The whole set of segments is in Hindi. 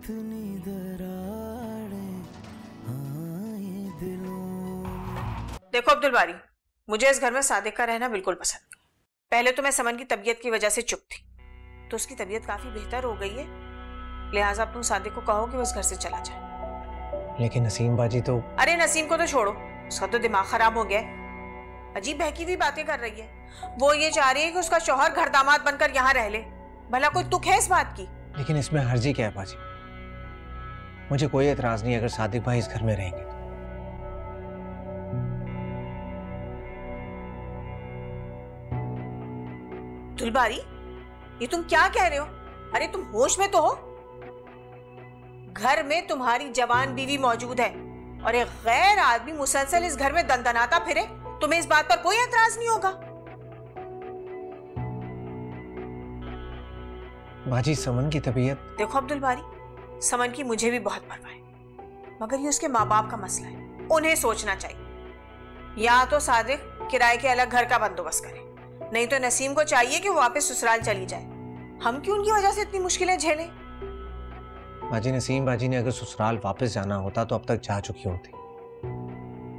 कितनी दरारें आए दिलों। देखो अब्दुल बारी, मुझे इस घर में सादिक का रहना बिल्कुल पसंद नहीं। पहले तो मैं समन की तबीयत की वजह से चुप थी, तो उसकी तबीयत काफी बेहतर हो गई है, लिहाजा तुम सादिक को कहो कि वो इस घर से चला जाए। लेकिन नसीम बाजी तो... अरे नसीम को तो छोड़ो, उसका तो दिमाग खराब हो गया है। अजीब बहकी हुई बातें कर रही है। वो ये चाह रही है कि उसका शौहर घर दामाद बनकर यहाँ रह ले। भला कोई तुक है इस बात की? लेकिन इसमें हर्जी क्या है बाजी? मुझे कोई एतराज नहीं अगर सादिक भाई इस घर में रहेंगे तो। दुलबारी, ये तुम क्या कह रहे हो? अरे तुम होश में तो हो? घर में तुम्हारी जवान बीवी मौजूद है और एक गैर आदमी मुसलसल इस घर में दंदनाता फिरे, तुम्हें इस बात पर कोई एतराज नहीं होगा? बाजी समन की तबीयत... देखो अब्दुल बारी, समन की मुझे भी बहुत परवाह है, मगर ये उसके माँ बाप का मसला है, उन्हें सोचना चाहिए। या तो सादिक किराए के अलग घर का बंदोबस्त करे, नहीं तो नसीम को चाहिए कि वो वापस ससुराल चली जाए। हम क्यों उनकी वजह से इतनी मुश्किलें झेलें? बाजी नसीम बाजी ने अगर ससुराल वापस जाना होता तो अब तक जा चुकी होती।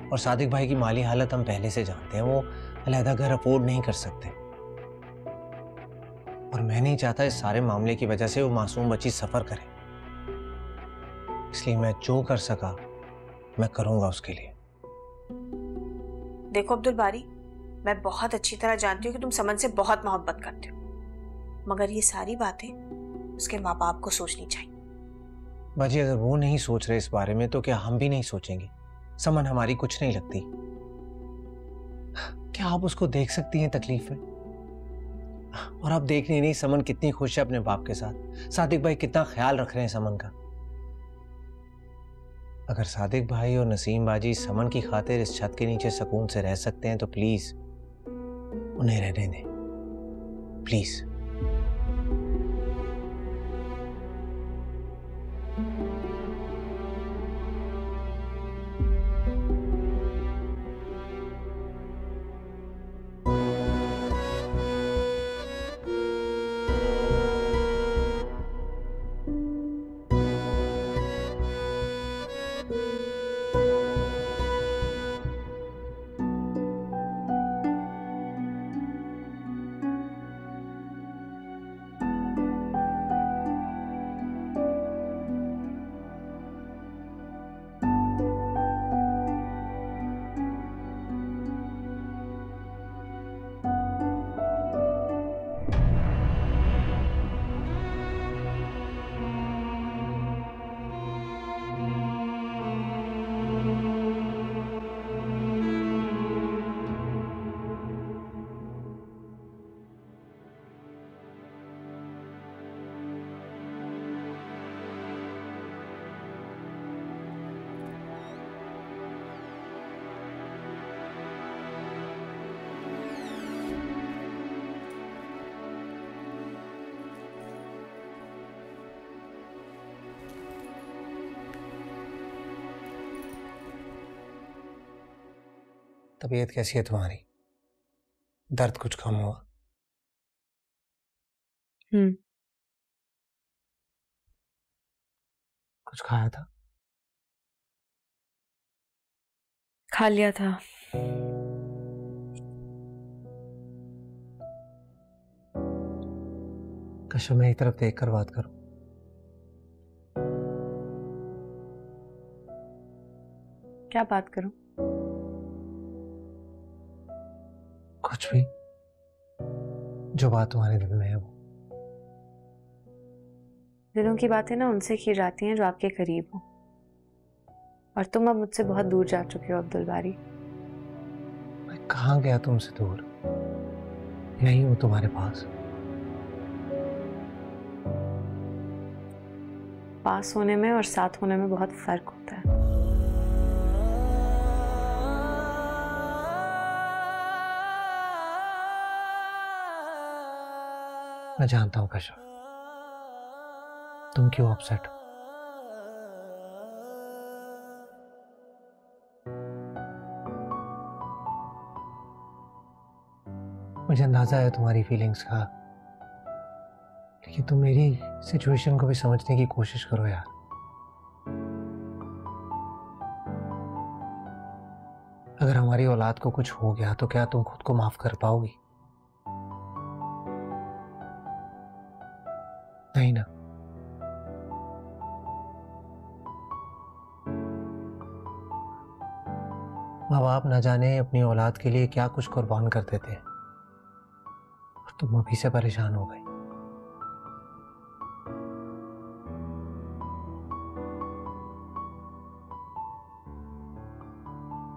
और सादिक भाई की माली हालत हम पहले से जानते हैं, वो अलहदा घर अफोर्ड नहीं कर सकते। और मैं नहीं चाहता इस सारे मामले की वजह से वो मासूम बच्ची सफर करे, इसलिए मैं जो कर सका मैं करूंगा उसके लिए। देखो अब्दुल बारी, मैं बहुत अच्छी तरह जानती हूँ कि तुम समन से बहुत मोहब्बत करते हो, मगर ये सारी बातें उसके माँ बाप को सोचनी चाहिए। बाजी अगर वो नहीं सोच रहे इस बारे में तो क्या हम भी नहीं सोचेंगे? समन हमारी कुछ नहीं लगती। क्या आप उसको देख सकती हैं तकलीफ में? और आप देख नहीं समन कितनी खुश है अपने बाप के साथ। सादिक भाई कितना ख्याल रख रहे हैं समन का। अगर सादिक भाई और नसीम बाजी समन की खातिर इस छत के नीचे सुकून से रह सकते हैं तो प्लीज उन्हें रहने दें, प्लीज। तबीयत कैसी है तुम्हारी? दर्द कुछ कम हुआ? कुछ खाया था? खा लिया था। कशो मेरी तरफ देख कर बात करो। क्या बात करूं? कुछ भी, जो बात तुम्हारे दिल में है वो। दिलों की बातें ना उनसे की जाती हैं जो आपके करीब हो, और तुम अब मुझसे बहुत दूर जा चुके हो अब्दुल बारी। मैं कहाँ गया तुमसे दूर? यही हूं तुम्हारे पास। पास होने में और साथ होने में बहुत फर्क होता है। मैं जानता हूं कशा, तुम क्यों अपसेट हो। मुझे अंदाजा है तुम्हारी फीलिंग्स का, लेकिन तुम मेरी सिचुएशन को भी समझने की कोशिश करो यार। तुम्हारी औलाद को कुछ हो गया तो क्या तुम खुद को माफ कर पाओगी? नहीं ना। माँ बाप न जाने अपनी औलाद के लिए क्या कुछ कुर्बान कर देते हैं और तुम अभी से परेशान हो गई।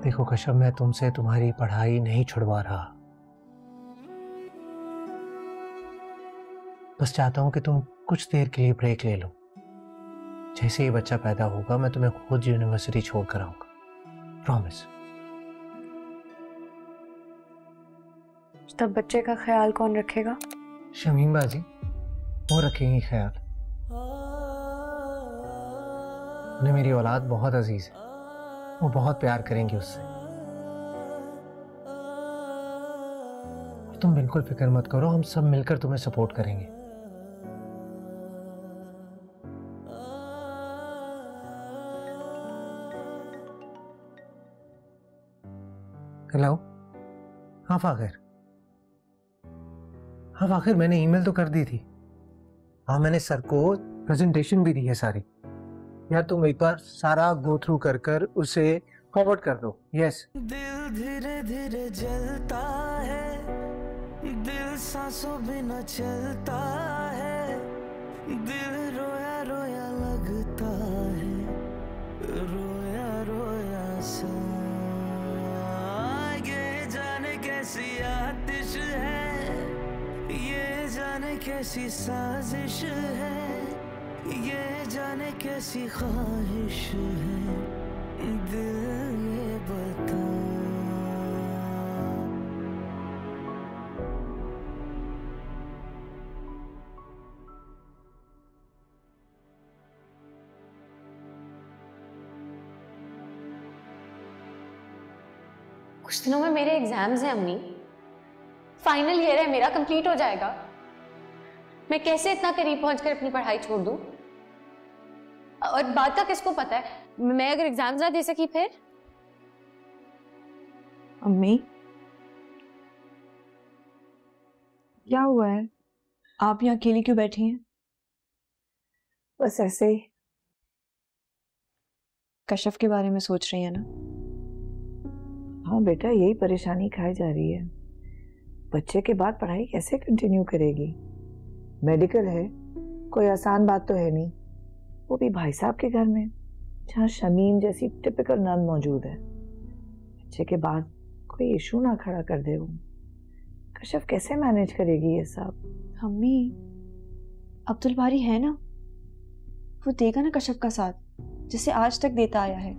देखो कश्यप, मैं तुमसे तुम्हारी पढ़ाई नहीं छुड़वा रहा, बस चाहता हूं कि तुम कुछ देर के लिए ब्रेक ले लो। जैसे ही बच्चा पैदा होगा मैं तुम्हें खुद यूनिवर्सिटी छोड़ कर आऊंगा, प्रॉमिस। तब बच्चे का ख्याल कौन रखेगा? शमीम बाजी, वो रखेंगी ख्याल। उन्हें मेरी औलाद बहुत अजीज है, वो बहुत प्यार करेंगी उससे। तुम बिल्कुल फिक्र मत करो, हम सब मिलकर तुम्हें सपोर्ट करेंगे। हेलो। हाँ फाखिर, हाँ फाखिर, मैंने ईमेल तो कर दी थी। हाँ, मैंने सर को प्रेजेंटेशन भी दी है सारी। यार तुम एक बार सारा गो थ्रू कर कर उसे फॉरवर्ड कर दो। यस। दिल धीरे धीरे जलता है, दिल सांसों बिना चलता है, दिल रोया रोया लगता है, रोया रोया सा। ये जाने कैसी आतिश है, ये जाने कैसी साजिश है, ये जाने कैसी ख्वाहिश है, दिल ये बता। कुछ दिनों में मेरे एग्जाम्स हैं अम्मी। फाइनल ईयर है मेरा, कंप्लीट हो जाएगा। मैं कैसे इतना करीब पहुंचकर अपनी पढ़ाई छोड़ दूं? और बात का किसको पता है, मैं अगर एग्जाम्स ना दे सकी फिर? अम्मी, क्या हुआ है? आप यहाँ अकेली क्यों बैठी हैं? बस ऐसे ही। कश्यप के बारे में सोच रही है ना? हाँ बेटा, यही परेशानी खाई जा रही है। बच्चे के बाद पढ़ाई कैसे कंटिन्यू करेगी? मेडिकल है, कोई आसान बात तो है नहीं, वो भी भाई साहब के घर में जहाँ शमीम जैसी टिपिकल नन मौजूद है। बच्चे के बाद कोई इशू ना खड़ा कर दे वो। कश्यप कैसे मैनेज करेगी ये सब? अम्मी, अब्दुल बारी है ना, वो देगा ना कश्यप का साथ, जिसे आज तक देता आया है।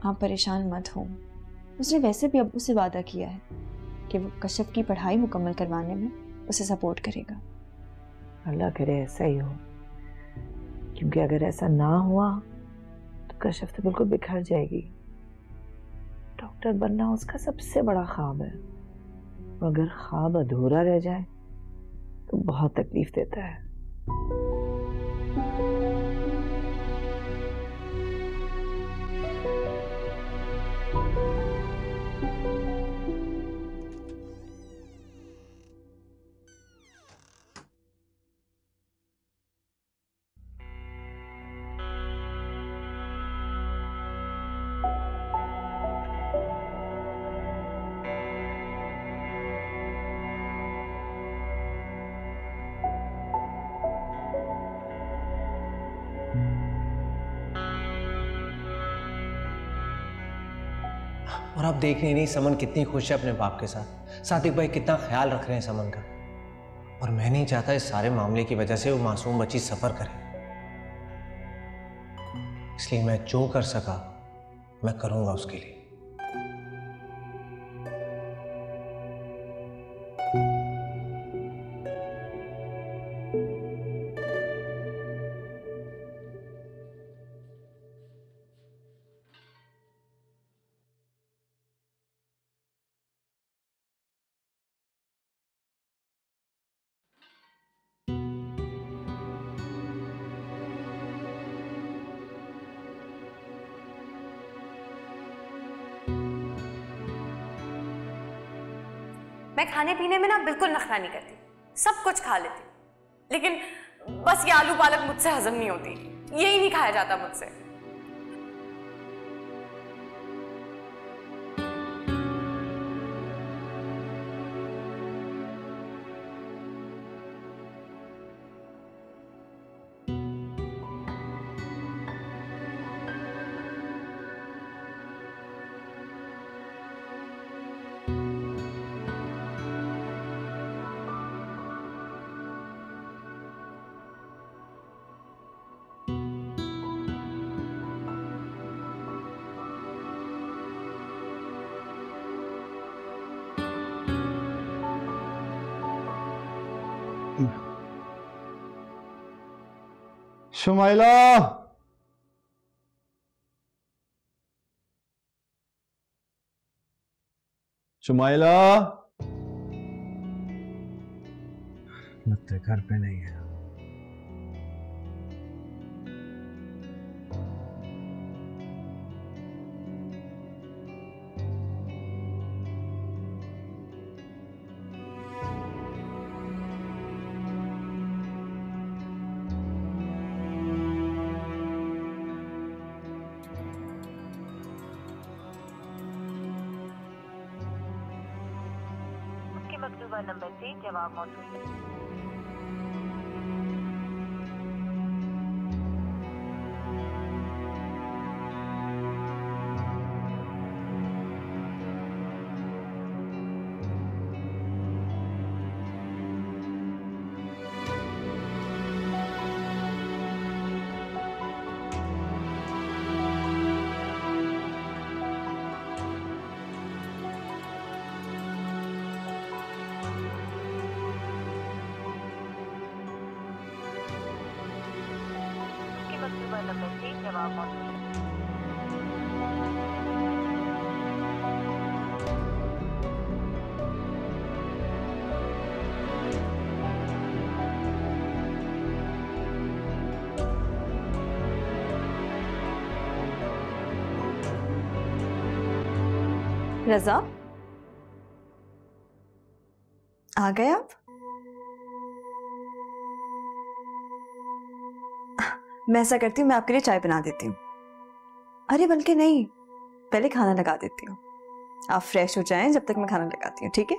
आप परेशान मत हो, उसने वैसे भी अब्बू से वादा किया है कि वो कश्यप की पढ़ाई मुकम्मल करवाने में उसे सपोर्ट करेगा। अल्लाह करे ऐसा ही हो, क्योंकि अगर ऐसा ना हुआ तो कश्यप तो बिल्कुल बिखर जाएगी। डॉक्टर बनना उसका सबसे बड़ा ख्वाब है, और अगर ख्वाब अधूरा रह जाए तो बहुत तकलीफ देता है। और आप देख नहीं समन कितनी खुश है अपने बाप के साथ। सादिक भाई कितना ख्याल रख रहे हैं समन का, और मैं नहीं चाहता इस सारे मामले की वजह से वो मासूम बच्ची सफर करे। इसलिए मैं जो कर सका मैं करूंगा उसके लिए। मैं खाने पीने में ना बिल्कुल नखरा नहीं करती, सब कुछ खा लेती, लेकिन बस ये आलू पालक मुझसे हजम नहीं होती, यही नहीं खाया जाता मुझसे। शुमाइला, शुमाइला, लगता है घर पे नहीं है। मकतूबा नंबर से जवाब मौजूद है। मकतूबा नंबर से जवाब मौजूद है। रजा, आ गए आप? मैं ऐसा करती हूँ, मैं आपके लिए चाय बना देती हूँ। अरे बल्कि नहीं, पहले खाना लगा देती हूँ। आप फ्रेश हो जाएं जब तक मैं खाना लगाती हूँ, ठीक है?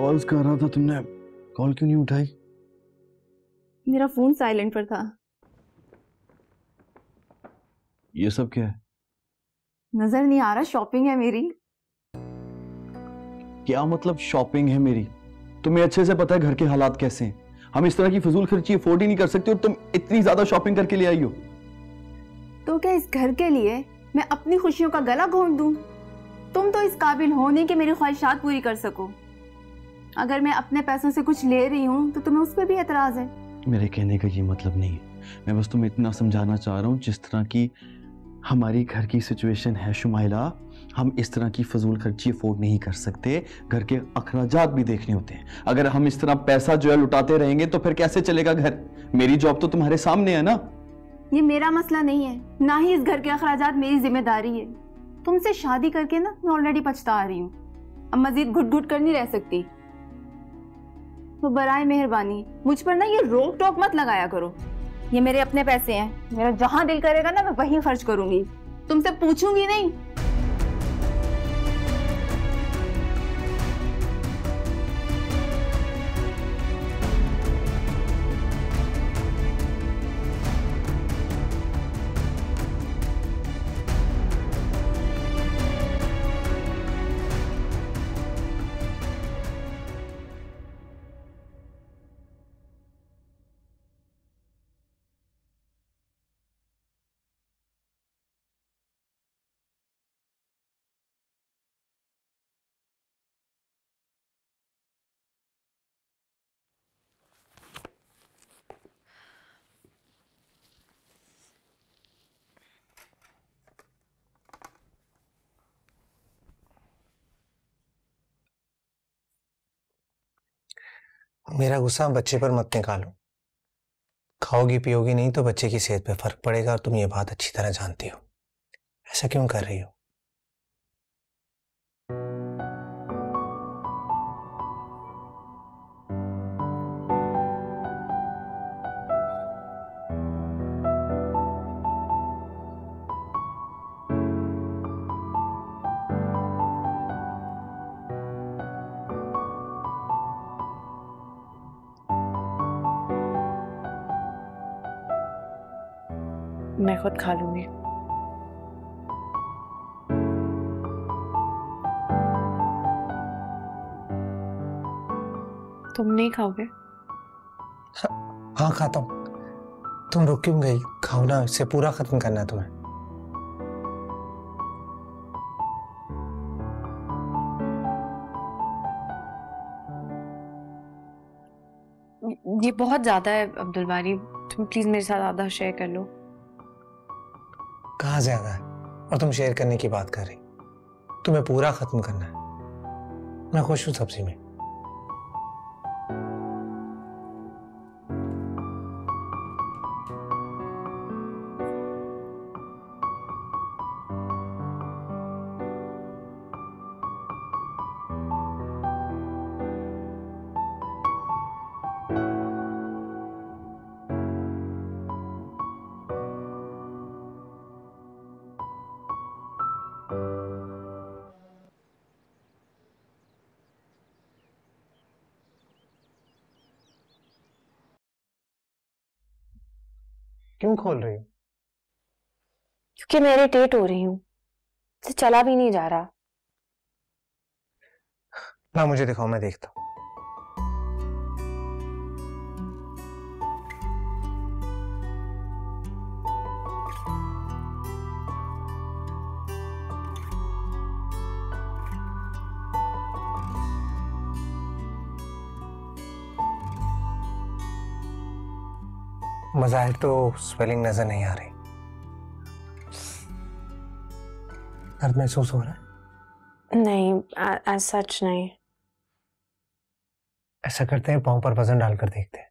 कॉल्स कर रहा था, तुमने कॉल क्यों नहीं उठाई? मेरा फोन साइलेंट पर था। ये सब क्या है? नजर नहीं आ रहा? शॉपिंग है मेरी। क्या मतलब शॉपिंग है मेरी? तुम्हें अच्छे से पता है घर के हालात कैसे हैं। हम इस तरह की फजूल खर्ची अफोर्ड ही नहीं कर सकते और तुम इतनी ज्यादा शॉपिंग करके ले आई हो। तो क्या इस घर के लिए मैं अपनी खुशियों का गला घोंट दूं? तुम तो इस काबिल हो नहीं कि मेरी ख्वाहिशात पूरी कर सको। अगर मैं अपने पैसों से कुछ ले रही हूँ तो तुम्हें उस पर भी एतराज है? मेरे कहने का ये मतलब नहीं है। मैं बस तुम्हें इतना समझाना चाह रहा हूँ, जिस तरह की हमारी घर की सिचुएशन है शुमाइला, हम इस तरह की फजूल खर्ची अफोर्ड नहीं कर सकते। घर के अखराजात भी देखने होते हैं। अगर हम इस तरह पैसा जो है लुटाते रहेंगे तो फिर कैसे चलेगा घर? मेरी जॉब तो तुम्हारे सामने है ना। ये मेरा मसला नहीं है, ना ही इस घर के अखराजात मेरी जिम्मेदारी है। तुमसे शादी करके ना मैं ऑलरेडी पछता रही हूँ। अब मजीद घुट घुट कर नहीं रह सकती। तो बराए मेहरबानी मुझ पर ना ये रोक टोक मत लगाया करो। ये मेरे अपने पैसे हैं, मेरा जहां दिल करेगा ना मैं वहीं खर्च करूंगी, तुमसे पूछूंगी नहीं। मेरा गुस्सा बच्चे पर मत निकालो। खाओगी पियोगी नहीं तो बच्चे की सेहत पे फर्क पड़ेगा और तुम ये बात अच्छी तरह जानती हो। ऐसा क्यों कर रही हो? मैं खुद खा लूंगी। तुम नहीं खाओगे? हाँ खाता हूं। तुम रुक क्यों गई? खाओ ना, इसे पूरा खत्म करना है तुम्हें। ये बहुत ज्यादा है अब्दुल बारी, तुम प्लीज मेरे साथ आधा शेयर कर लो। कहाँ ज्यादा है? और तुम शेयर करने की बात कर रही? तुम्हें पूरा खत्म करना है। मैं खुश हूं सब्जी में। क्यों खोल रही हो? क्योंकि मैं इरिटेट हो रही हूँ, चला भी नहीं जा रहा। ना मुझे दिखाओ, मैं देखता हूं। मज़ाहिर तो स्वेलिंग नजर नहीं आ रही। दर्द महसूस हो रहा है? नहीं, एज सच नहीं। ऐसा करते हैं, पांव पर वजन डालकर देखते हैं।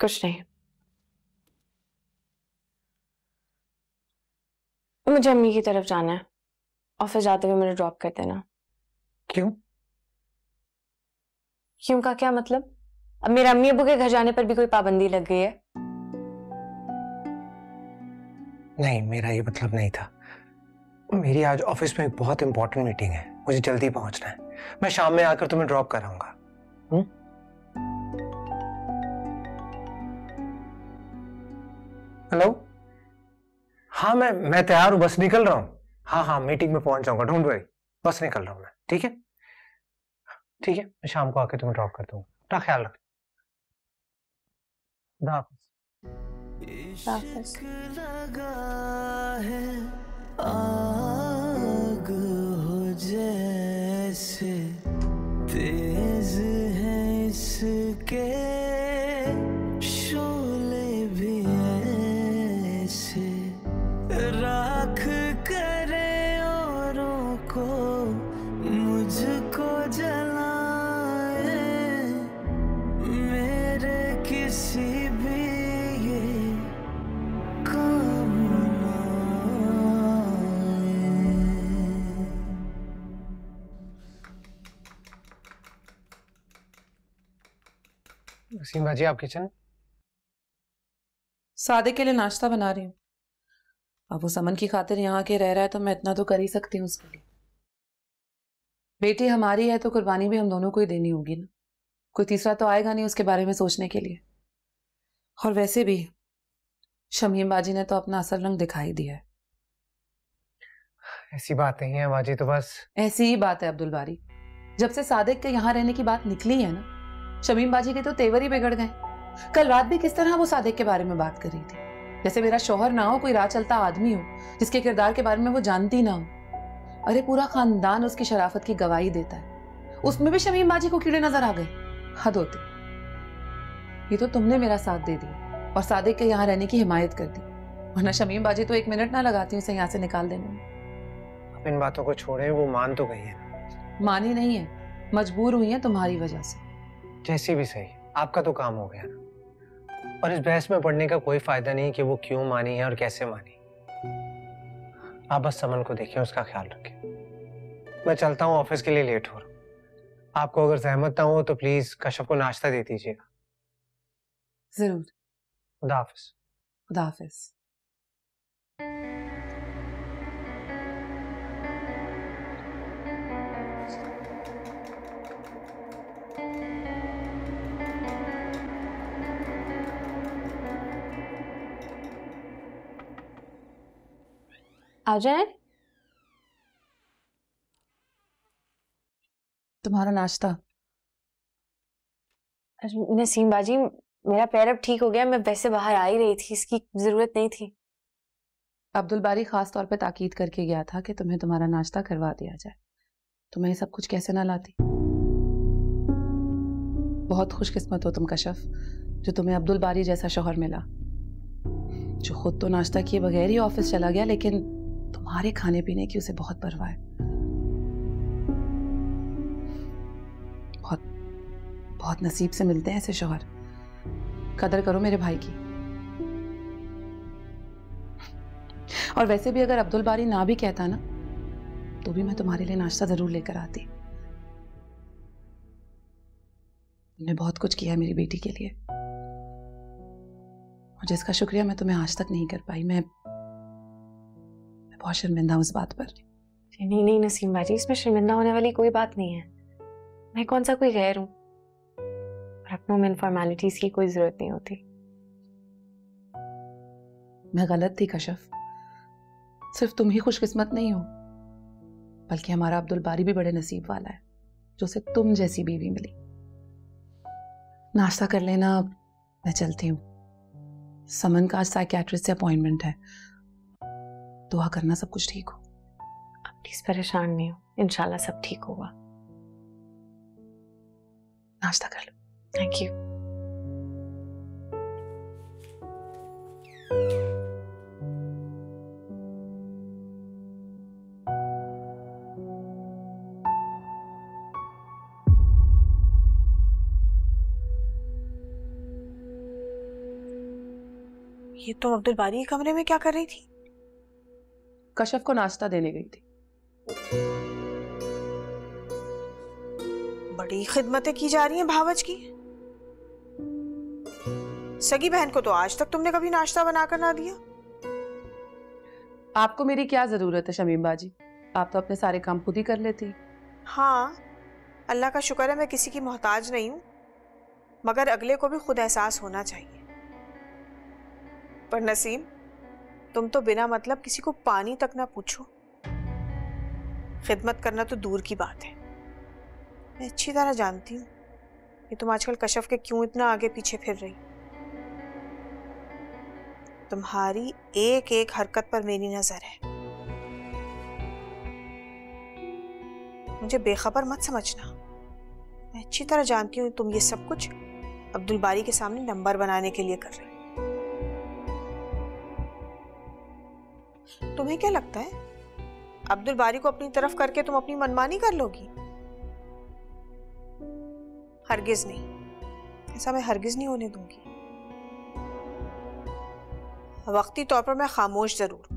कुछ नहीं। मुझे अम्मी की तरफ जाना है, ऑफिस जाते हुए मुझे ड्रॉप कर देना। क्यों? क्यों का क्या मतलब? अब मेरे अम्मी अब्बू के घर जाने पर भी कोई पाबंदी लग गई है? नहीं, मेरा ये मतलब नहीं था। मेरी आज ऑफिस में एक बहुत इंपॉर्टेंट मीटिंग है, मुझे जल्दी पहुंचना है। मैं शाम में आकर तुम्हें ड्रॉप कराऊंगा। हेलो? हाँ, मैं तैयार हूँ, बस निकल रहा हूँ। हाँ हाँ, मीटिंग में पहुंच जाऊंगा, डोंट वरी। बस निकल रहा हूँ मैं, ठीक है? ठीक है, मैं शाम को आके तुम्हें ड्रॉप कर दूंगा। अपना ख्याल रखना। इश्क लगा है आग हो जैसे, तेज है इसके शोले भी ऐसे, राख करे औरों को मुझको जलाए, मेरे किसी भी ये काम ना आए। वसीम भाजी, आप किचन? सादिक के लिए नाश्ता बना रही हूँ। अब वो समन की खातिर यहाँ के रह रहा है तो मैं इतना तो कर ही सकती हूँ उसके लिए। बेटी हमारी है तो कुर्बानी भी हम दोनों को ही देनी होगी ना। कोई तीसरा तो आएगा नहीं उसके बारे में सोचने के लिए। और वैसे भी शमीम बाजी ने तो अपना असल रंग दिखाई दिया है। ऐसी बात नहीं है बाजी, तो बस ऐसी ही बात है अब्दुल बारी। जब से सादिक के यहाँ रहने की बात निकली है ना, शमीम बाजी के तो तेवर ही बिगड़ गए। कल रात भी किस तरह वो सादिक के बारे में बात कर रही थी, जैसे मेरा शौहर ना हो, कोई राह चलता आदमी हो जिसके किरदार के बारे में वो जानती ना हो। अरे पूरा खानदान उसकी शराफत की गवाही देता है, उसमें भी शमीम बाजी को कीड़े नजर आ गए। हद होती। ये तो तुमने मेरा साथ दे दिया और सादिक के यहाँ रहने की हिमायत कर दी, वरना शमीम बाजी तो 1 मिनट ना लगाती उसे यहाँ से निकाल देने में। अब इन बातों को छोड़े, वो मान तो गई है। मानी नहीं है, मजबूर हुई है तुम्हारी वजह से। जैसी भी सही, आपका तो काम हो गया ना। और इस बहस में पड़ने का कोई फायदा नहीं कि वो क्यों मानी है और कैसे मानी। आप बस समन को देखिए, उसका ख्याल रखें। मैं चलता हूँ, ऑफिस के लिए लेट हो रहा हूँ। आपको अगर सहमत ना हो तो प्लीज कश्यप को नाश्ता दे दीजिएगा। जरूर। खुदा हाफिज। खुदा हाफिज। आ जाए। तुम्हारा नाश्ता। नसीम बाजी, मेरा पैर अब ठीक हो गया, मैं वैसे बाहर आ ही रही थी, इसकी जरूरत नहीं थी। अब्दुल बारी खास तौर पे ताकीद करके गया था कि तुम्हें तुम्हारा नाश्ता करवा दिया जाए। तुम्हें ये सब कुछ कैसे ना लाती। बहुत खुशकिस्मत हो तुम कशफ, जो तुम्हें अब्दुल बारी जैसा शौहर मिला, जो खुद तो नाश्ता किए बगैर ही ऑफिस चला गया, लेकिन तुम्हारे खाने पीने की उसे बहुत परवाह है। बहुत बहुत नसीब से मिलते हैं ऐसे शौहर। कदर करो मेरे भाई की। और वैसे भी अगर अब्दुल बारी ना भी कहता ना, तो भी मैं तुम्हारे लिए नाश्ता जरूर लेकर आती। तुमने बहुत कुछ किया मेरी बेटी के लिए, और जिसका शुक्रिया मैं तुम्हें आज तक नहीं कर पाई। मैं बहुत शर्मिंदा हूं इस बात पर। नहीं नहीं नसीम बाजी, इसमें शर्मिंदा होने वाली कोई बात नहीं है। मैं कौन सा कोई गैर हूं, और अपनों में फॉर्मेलिटीज की कोई जरूरत नहीं होती। मैं गलत थी कशफ। सिर्फ तुम ही खुशकिस्मत नहीं हो, बल्कि हमारा अब्दुल बारी भी बड़े नसीब वाला है, जो उसे तुम जैसी बीवी मिली। नाश्ता कर लेना, मैं चलती हूँ। समन का आज साइकियाट्रिस्ट से अपॉइंटमेंट है। दुआ करना सब कुछ ठीक हो। आप प्लीज परेशान नहीं हो, इंशाल्लाह सब ठीक होगा। नाश्ता कर लो। Thank you. ये तुम अब्दुल बारी के कमरे में क्या कर रही थी? कशफ को नाश्ता देने गई थी। बड़ी खिदमतें की जा रही हैं भावज की। सगी बहन को तो आज तक तुमने कभी नाश्ता बनाकर ना दिया। आपको मेरी क्या जरूरत है शमीम बाजी? आप तो अपने सारे काम खुद ही कर लेती। हाँ, अल्लाह का शुक्र है मैं किसी की मोहताज नहीं हूं, मगर अगले को भी खुद एहसास होना चाहिए। पर नसीम, तुम तो बिना मतलब किसी को पानी तक ना पूछो। खिदमत करना तो दूर की बात है। मैं अच्छी तरह जानती हूँ कि तुम आजकल कशफ के क्यों इतना आगे पीछे फिर रही। तुम्हारी एक एक हरकत पर मेरी नजर है। मुझे बेखबर मत समझना। मैं अच्छी तरह जानती हूँ तुम ये सब कुछ अब्दुल बारी के सामने नंबर बनाने के लिए कर रही हो। तुम्हें क्या लगता है अब्दुल बारी को अपनी तरफ करके तुम अपनी मनमानी कर लोगी? हरगिज नहीं, ऐसा मैं हरगिज नहीं होने दूंगी। वक्ती तौर पर मैं खामोश जरूर,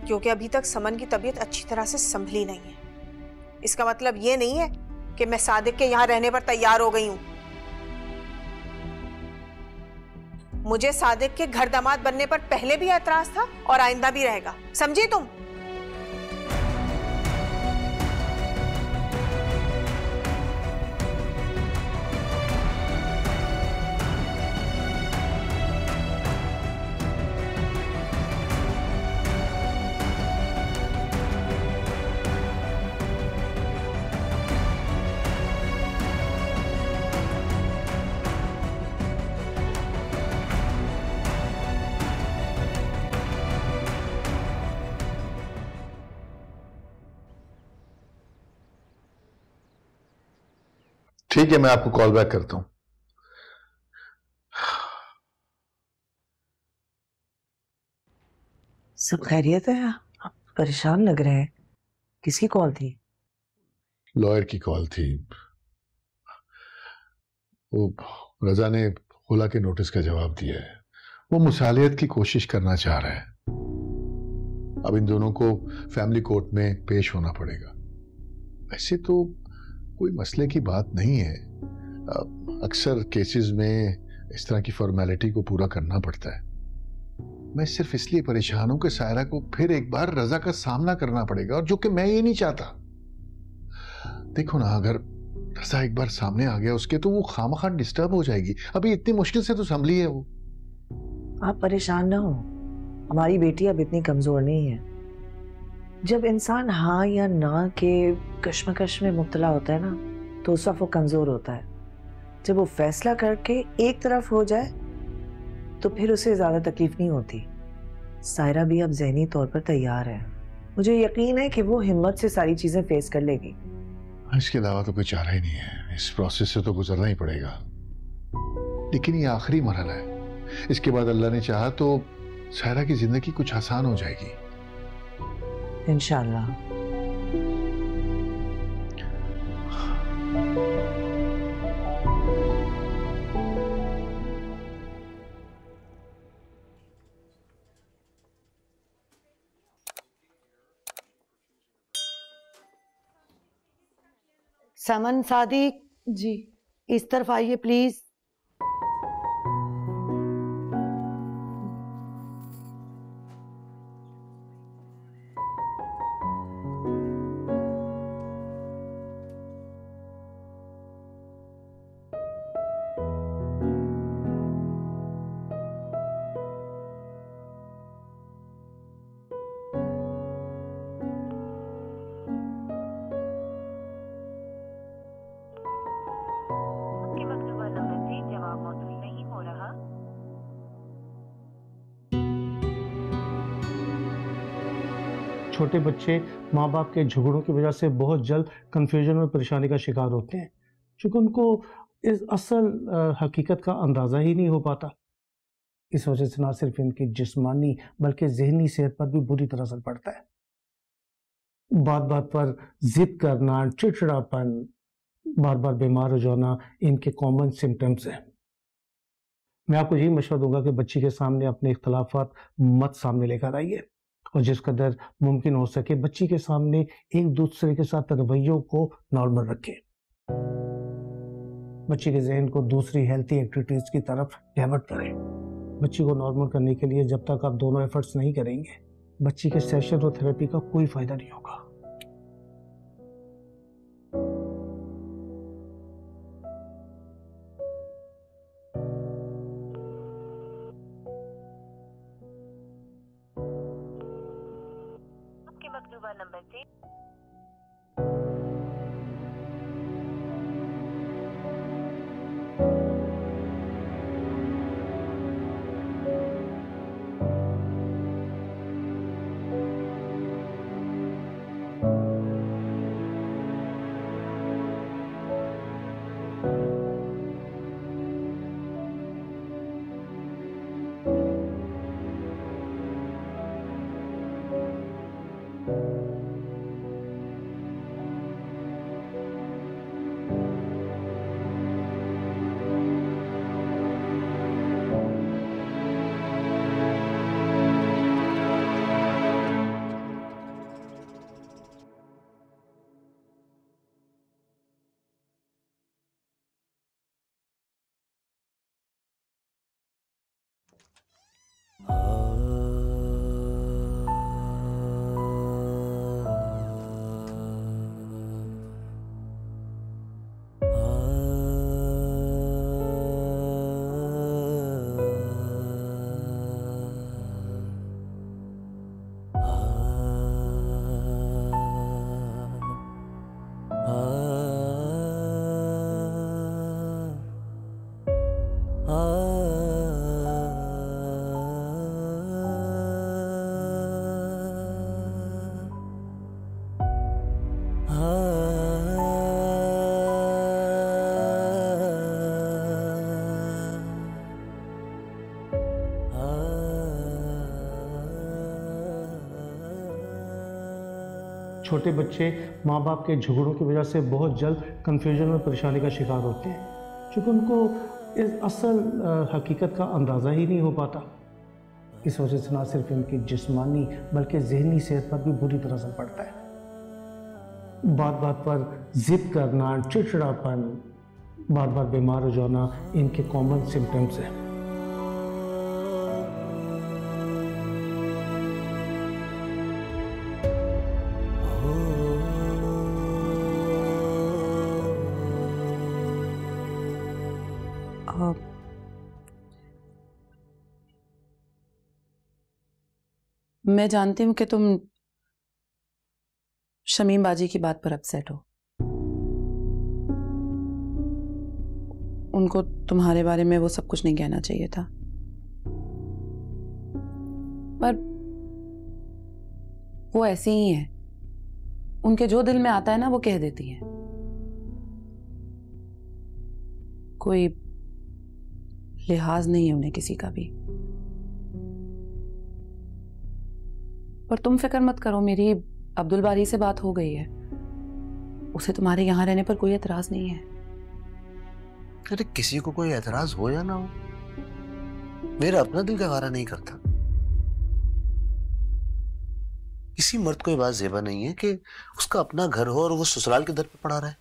क्योंकि अभी तक समन की तबीयत अच्छी तरह से संभली नहीं है। इसका मतलब ये नहीं है कि मैं सादिक के यहां रहने पर तैयार हो गई हूं। मुझे सादिक के घर दामाद बनने पर पहले भी एतराज था और आइंदा भी रहेगा, समझी तुम? ठीक है, मैं आपको कॉल बैक करता हूं। सब खैरियत है? आप परेशान लग रहे हैं। किसकी कॉल थी? लॉयर की कॉल थी। वो रजा ने खुला के नोटिस का जवाब दिया है। वो मुसालियत की कोशिश करना चाह रहा है। अब इन दोनों को फैमिली कोर्ट में पेश होना पड़ेगा। वैसे तो कोई मसले की बात नहीं है। अक्सर केसेस में इस तरह की फॉर्मेलिटी को पूरा करना पड़ता है। मैं सिर्फ इसलिए परेशान हूं कि सायरा को फिर एक बार रजा का सामना करना पड़ेगा, और जो कि मैं ये नहीं चाहता। देखो ना, अगर रजा एक बार सामने आ गया उसके, तो वो खामखा डिस्टर्ब हो जाएगी। अभी इतनी मुश्किल से तो संभली है वो। आप परेशान ना हो, हमारी बेटी अब इतनी कमजोर नहीं है। जब इंसान हाँ या ना के कश्मकश में मुब्तला होता है ना, तो उस वक्त वो कमजोर होता है। जब वो फैसला करके एक तरफ हो जाए तो फिर उसे ज्यादा तकलीफ नहीं होती। सायरा भी अब ज़हनी तौर पर तैयार है। मुझे यकीन है कि वो हिम्मत से सारी चीजें फेस कर लेगी। इसके अलावा तो कोई चारा ही नहीं है। इस प्रोसेस से तो गुजरना ही पड़ेगा, लेकिन ये आखिरी मरहला है। इसके बाद अल्लाह ने चाहा तो सायरा की जिंदगी कुछ आसान हो जाएगी इंशाअल्लाह। समन, सादिक जी, इस तरफ आइए प्लीज। छोटे बच्चे माँ बाप के झगड़ों की वजह से बहुत जल्द कंफ्यूजन और परेशानी का शिकार होते हैं, क्योंकि उनको इस असल हकीकत का अंदाज़ा ही नहीं हो पाता। इस वजह से ना सिर्फ इनकी जिस्मानी बल्कि जहनी सेहत पर भी बुरी तरह असर पड़ता है। बात बात पर जिद करना, चिड़चिड़ापन, बार बार बीमार हो जाना इनके कॉमन सिम्टम्स हैं। मैं आपको यही मशवरा दूंगा कि बच्ची के सामने अपने इख्तलाफात मत सामने लेकर आइए और जिस कदर मुमकिन हो सके बच्ची के सामने एक दूसरे के साथ रवैयों को नॉर्मल रखें। बच्ची के जहन को दूसरी हेल्थी एक्टिविटीज की तरफ डाइवर्ट करें। बच्ची को नॉर्मल करने के लिए जब तक आप दोनों एफर्ट्स नहीं करेंगे बच्ची के सेशन और थेरेपी का कोई फायदा नहीं होगा। आपके मकतूबा नंबर से छोटे बच्चे माँ बाप के झगड़ों की वजह से बहुत जल्द कन्फ्यूजन और परेशानी का शिकार होते हैं क्योंकि उनको इस असल हकीकत का अंदाज़ा ही नहीं हो पाता। इस वजह से ना सिर्फ इनकी जिस्मानी बल्कि जहनी सेहत पर भी बुरी तरह असर पड़ता है। बात बात पर जिद करना, चिड़चिड़ापन, बार बार बीमार हो जाना इनके कॉमन सिम्टम्स हैं। मैं जानती हूँ कि तुम शमीम बाजी की बात पर अपसेट हो। उनको तुम्हारे बारे में वो सब कुछ नहीं कहना चाहिए था, पर वो ऐसी ही है। उनके जो दिल में आता है ना वो कह देती है। कोई लिहाज नहीं है उन्हें किसी का भी। पर तुम फिक्र मत करो, मेरी अब्दुल बारी से बात हो गई है। उसे तुम्हारे यहां रहने पर कोई एतराज नहीं है। अरे किसी को कोई एतराज हो या ना हो, मेरा अपना दिल का गारा नहीं करता। किसी मर्द को ये बात ज़ेबा नहीं है कि उसका अपना घर हो और वो ससुराल के दर पे पड़ा रहे।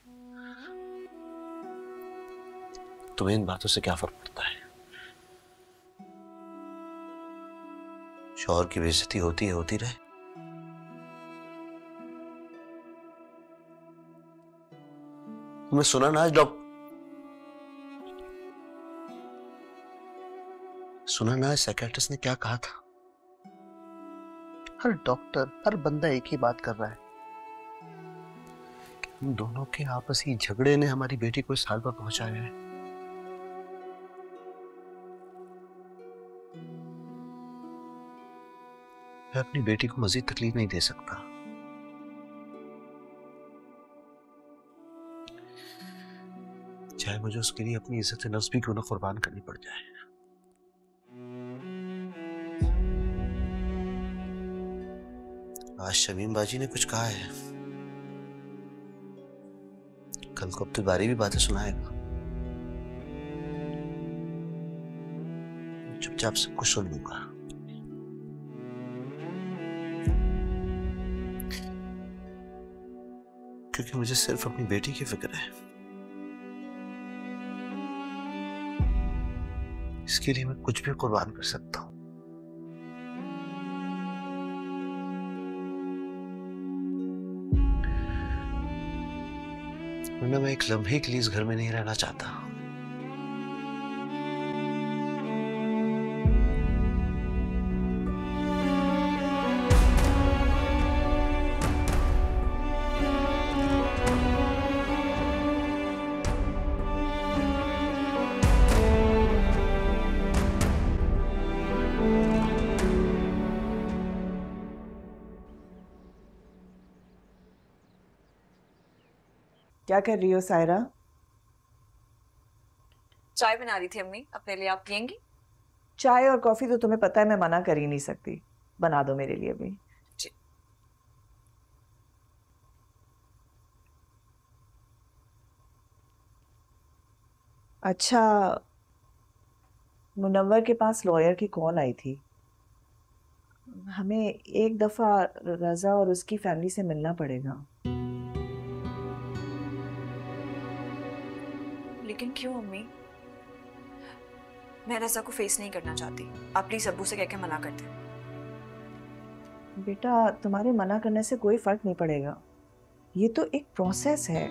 तुम्हें इन बातों से क्या फर्क पड़ता है? शौहर की बेइज्जती होती है, होती रहे। तुमने सुना ना आज साइकियाट्रिस्ट ने क्या कहा था? हर डॉक्टर, हर बंदा एक ही बात कर रहा है कि हम दोनों के आपसी झगड़े ने हमारी बेटी को इस हाल पर पहुंचाया है। मैं अपनी बेटी को मजीद तकलीफ नहीं दे सकता। चाहे मुझे उसके लिए अपनी इज्जत नफ्स भी क्यों ना कुर्बान करनी पड़ जाए। आज शमीम बाजी ने कुछ कहा है, कल को अब्दुल बारी भी बातें सुनाएगा। चुपचाप सब कुछ सुन लूंगा। क्योंकि मुझे सिर्फ अपनी बेटी की फिक्र है। इसके लिए मैं कुछ भी कुर्बान कर सकता हूं। वरना मैं एक लम्हे के लिए इस घर में नहीं रहना चाहता। क्या कर रही हो सायरा? चाय बना रही थी अम्मी, अपने लिए। आप पियेंगी? चाय और कॉफी तो तुम्हें पता है मैं मना कर ही नहीं सकती। बना दो मेरे लिए भी। जी। अच्छा, मुनव्वर के पास लॉयर की कॉल आई थी। हमें एक दफा रजा और उसकी फैमिली से मिलना पड़ेगा। लेकिन क्यों अम्मी? मैं रजा को फेस नहीं करना चाहती। आप प्लीज अब्बू से कह के मना कर दें। बेटा, तुम्हारे मना करने से कोई फर्क नहीं पड़ेगा। ये तो एक प्रोसेस है।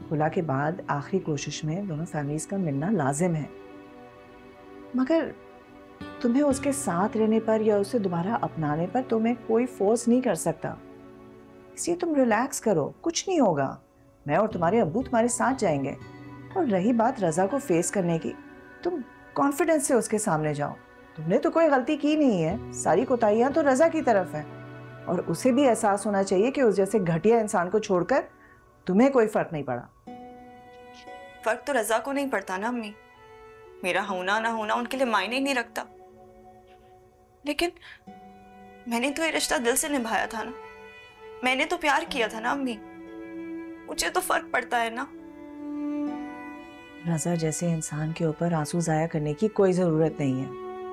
खुला के बाद आखिरी कोशिश में दोनों फैमिलीज का मिलना लाजिम है। मगर तुम्हें उसके साथ रहने पर या उसे दोबारा अपनाने पर तुम्हें कोई फोर्स नहीं कर सकता। इसलिए तुम रिलैक्स करो, कुछ नहीं होगा। मैं और तुम्हारे अब्बू तुम्हारे साथ जाएंगे। और रही बात रजा को फेस करने की, तुम कॉन्फिडेंस से उसके सामने जाओ। तुमने तो कोई गलती की नहीं है। सारी कोताहियां तो रजा की तरफ है। और उसे भी एहसास होना चाहिए कि उस जैसे घटिया इंसान को छोड़कर तुम्हें कोई फर्क नहीं पड़ा। फर्क तो रजा को नहीं पड़ता ना अम्मी। मेरा होना ना होना उनके लिए मायने ही नहीं रखता। लेकिन मैंने तो ये रिश्ता दिल से निभाया था ना। मैंने तो प्यार किया था ना अम्मी। मुझे तो फर्क पड़ता है ना। रजा जैसे इंसान के ऊपर आंसू जाया करने की कोई जरूरत नहीं है।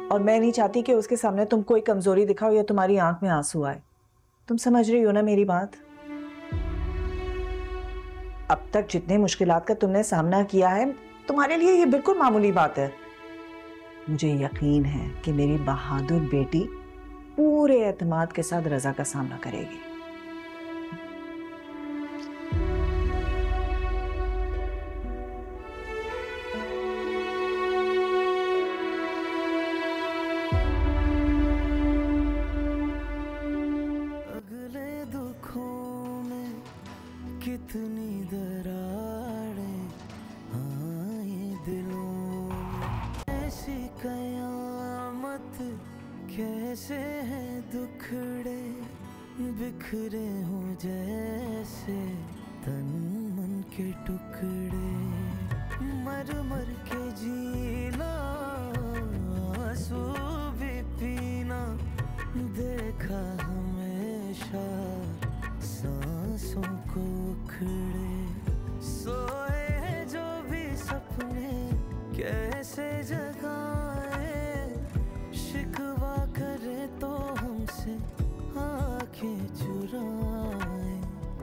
और मैं नहीं चाहती कि उसके सामने तुम कोई कमजोरी दिखाओ या तुम्हारी आंख में आंसू आए। तुम समझ रही हो ना मेरी बात? अब तक जितने मुश्किलात का तुमने सामना किया है, तुम्हारे लिए ये बिल्कुल मामूली बात है। मुझे यकीन है कि मेरी बहादुर बेटी पूरे एतमाद के साथ रजा का सामना करेगी। कितनी दरारें आए दिलों में, ऐसी कयामत कैसे है दुखड़े बिखरे हो जैसे तन मन के टुकड़े। मर मर के जीना, आंसू भी पीना, देखा हमेशा सांसों को उखड़े। सोए जो भी सपने कैसे जगाए, शिकवा करे तो हमसे आंखें चुराए।